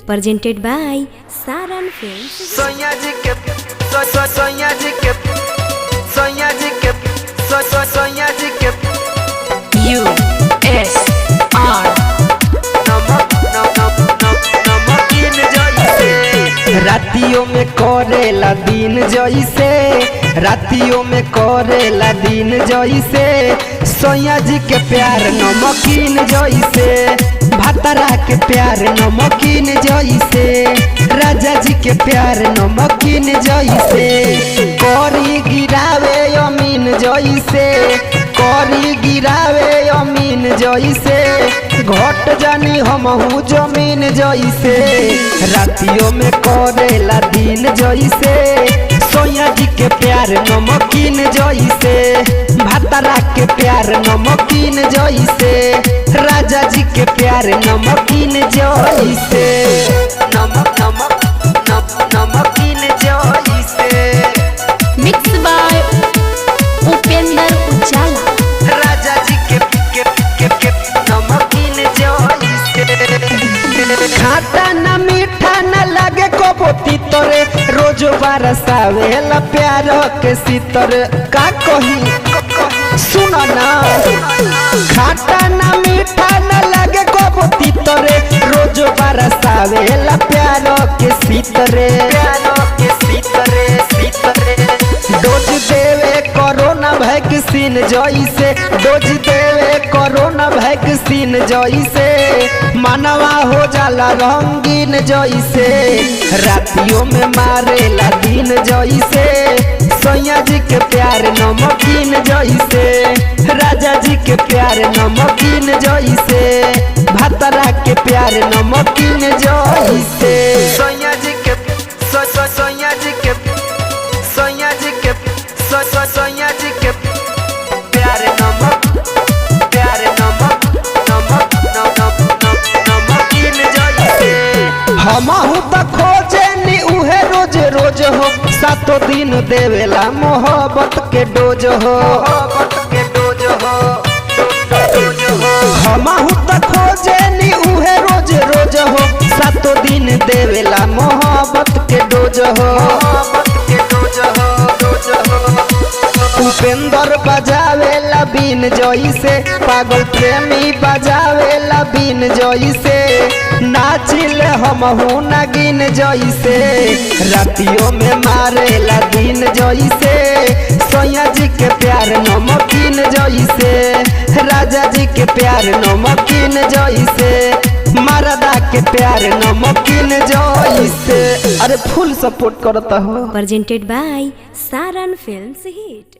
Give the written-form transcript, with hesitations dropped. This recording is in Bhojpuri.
presented by Saran Films. Sonia जी के Sonia जी के Sonia जी के Sonia जी के USR नमकीन जैसे रातियों में करेला दिन जैसे रातियों में करेला दिन जैसे सोया जी के प्यार नमकीन जैसे भतरा के प्यार नमकीन जैसे राजा जी के प्यार नमकीन जैसे करी गिरावे अमीन जैसे करी गिरावे अमीन जैसे घट जानी हमहू जमीन जैसे रातियों में करेला दिन जैसे सोया जी के प्यार नमकीन जैसे भतरा के प्यार नमकीन जैसे राजा जी के प्यार नमकीन जैसे नमकीन जैसे Mixed by Upender Ujala. राजा जी के नमकीन जैसे खाटा न मीठा न लगे कोबोती तोरे रोज बरसावेला प्यार के सितर का कही सुना ना खाटा न मीठा न लगे कोबोती तोरे रोज बरसावेला प्यार के सितरे डोज देवे कोरोना वैक्सीन जैसे डोज देवे कोरोना वैक्सीन जैसे मनवा हो जाला रंगीन जैसे रातियों में मारेला दिन जैसे सोया जी के प्यार नमकीन जैसे राजा जी के प्यार नमकीन जैसे भतरा के प्यार नमकीन जैसे सोनिया जी के सोनिया जी के सोनिया जी के सोनिया जी के प्यार नमकीन जैसे हमहू तो खोजे नी उहे रोज रोज हो सातों दिन देवेला मोहब्बत के डोज हो हमहू तो खोजे नी उहे रोज रोज हो सातों दिन देवेला मोहब्बत के डोज हो उपेंद्र बजावेला बीन जैसे पागल प्रेमी बजावेला बीन जैसे नाचिल हमहू नगिन जैसे रातियों में मारेला दिन जैसे सोया जी के प्यार नमकीन जैसे राजा जी के प्यार नमकीन जैसे मरदा के प्यार नमकीन जैसे अरे फुल सपोर्ट करता हो Presented by Saran Films Hit.